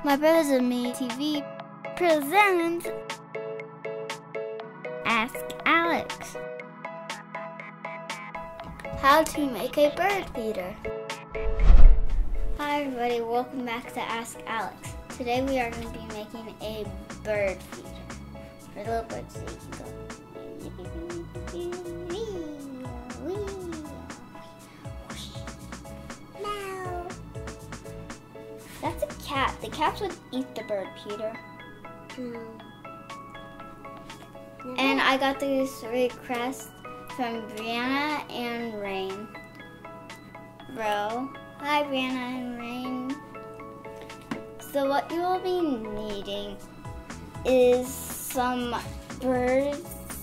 My Brothers and Me TV presents Ask Alex. How to make a bird feeder. Hi everybody, welcome back to Ask Alex. Today we are going to be making a bird feeder for little birds so you can go. That's a cat. The cats would eat the bird feeder. And I got this request from Brianna and Rayne. Hi Brianna and Rayne. So what you will be needing is some bird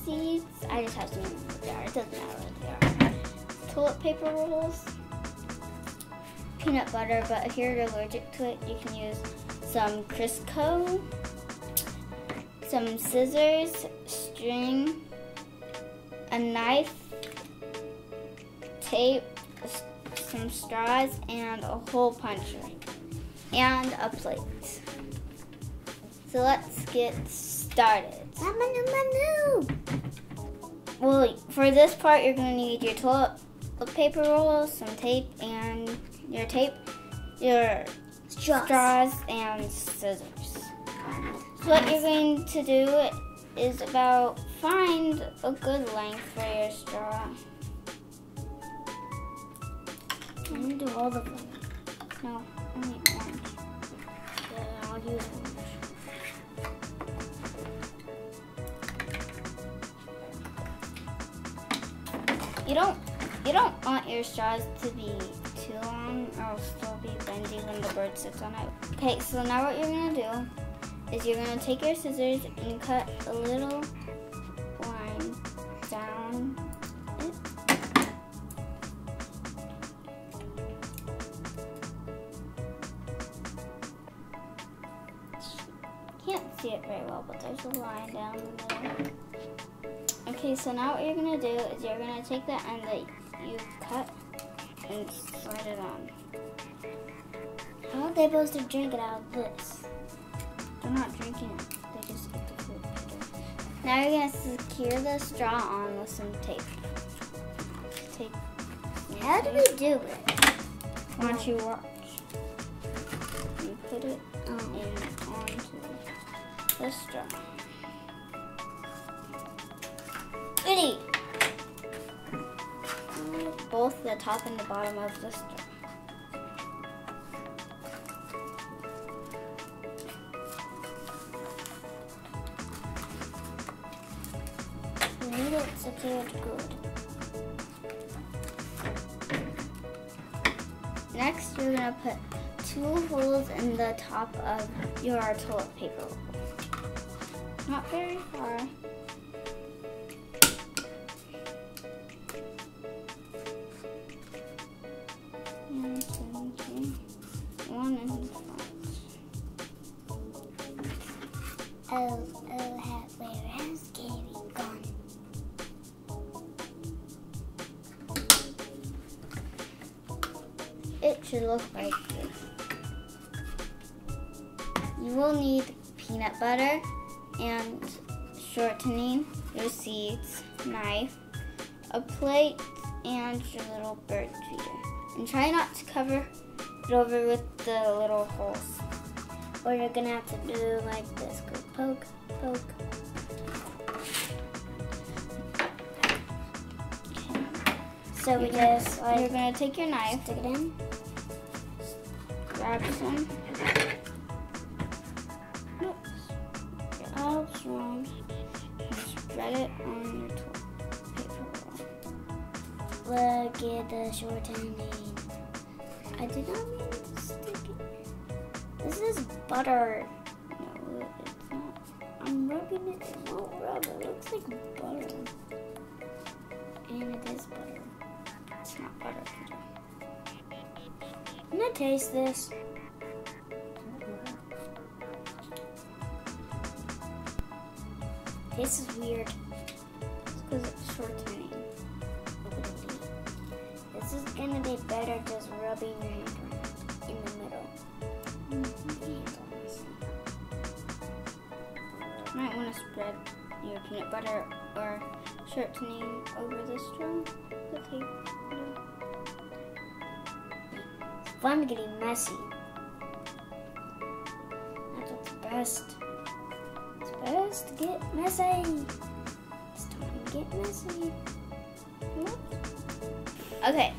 seeds. I just have to remember what they are. It doesn't matter what they are. Toilet paper rolls. Peanut butter, but if you're allergic to it, you can use some Crisco, some scissors, string, a knife, tape, some straws, and a hole puncher, and a plate. So let's get started. Well, for this part, you're going to need your toilet paper rolls, some tape, and your straws, and scissors. So what you're going to do is find a good length for your straw. I'm going to do all of them. No, only orange. Yeah, I'll use orange. You don't want your straws to be too long or it'll still be bendy when the bird sits on it. Okay, so now what you're gonna do is you're gonna take your scissors and cut a little line down it. Can't see it very well, but there's a line down the middle. Okay, so now what you're gonna do is you're gonna take the end that you cut and slide it on. How are they supposed to drink it out of this? They're not drinking it. They just eat the food. Now you're going to secure the straw on with some tape. How do we do it? Why don't you watch? You put it onto the straw. Goody! Both the top and the bottom of the straw. You need it secured good. Next, you're going to put 2 holes in the top of your toilet paper roll. Not very far. One in the front. Where has Gary gone? It should look like this. You will need peanut butter and shortening, your seeds, knife, a plate, and your little bird feeder. And try not to cover it over with the little holes. Or you're gonna have to do like this. Go poke, poke. Okay. So you're gonna take your knife, stick it in, grab some. Oops. Oh, it's wrong. And spread it on your toilet paper roll. Look at the shortening. I did not mean to stick it. This is butter. No, it's not. I'm rubbing it. It won't rub. It looks like butter. And it is butter. It's not butter. I'm gonna taste this. This is weird. It's because it's shortening. This is gonna be better just rubbing your hand in the middle. Mm-hmm. want to spread your peanut butter or shortening over the straw. The tape. It's fun getting messy. That's what's best. It's best to get messy. It's time to get messy. Okay,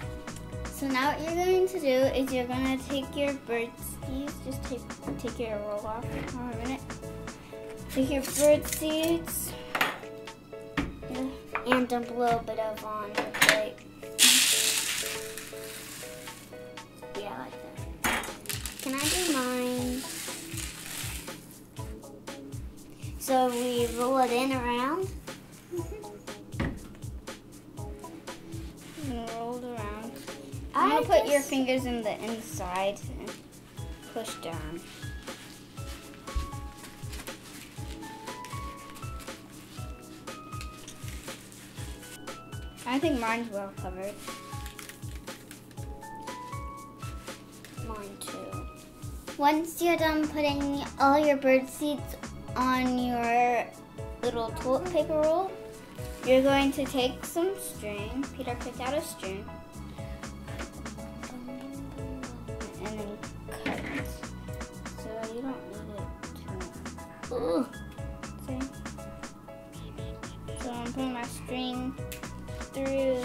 so now what you're going to do is you're going to take your bird seeds, just take your roll off for a minute. Take your bird seeds. And dump a little bit of on the plate. Yeah, like that. Can I do mine? So we roll it in around? Rolled around. I'm going to put your fingers in the inside and push down. I think mine's well covered. Mine too. Once you're done putting all your bird seeds on your little toilet paper roll, you're going to take some string. Peter picked out a string. And then cut it. So you don't need it too much. Ooh. See? So I'm putting my string through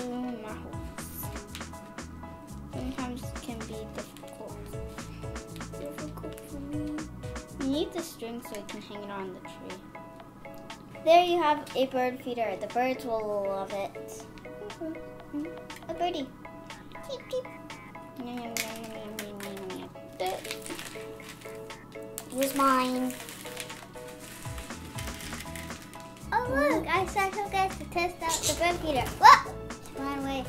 my holes. Sometimes it can be difficult. Difficult for me. You need the string so you can hang it on the tree. There you have a bird feeder. The birds will love it. A birdie. Cheep, cheep. Here's mine. Oh look, I special guys to test out the bird feeder. Whoa! Run away.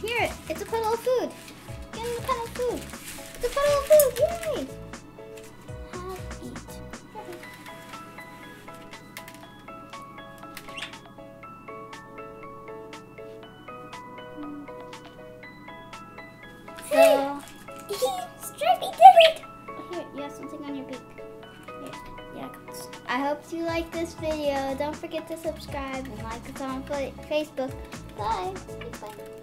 Here, it's a puddle of food. Give me a puddle of food. It's a puddle of food, yay! Have eat. So, Stripey did it! here, you have something on your beak. Here. Yeah. I hope you like this video. Don't forget to subscribe and like us on Facebook. Bye. Bye.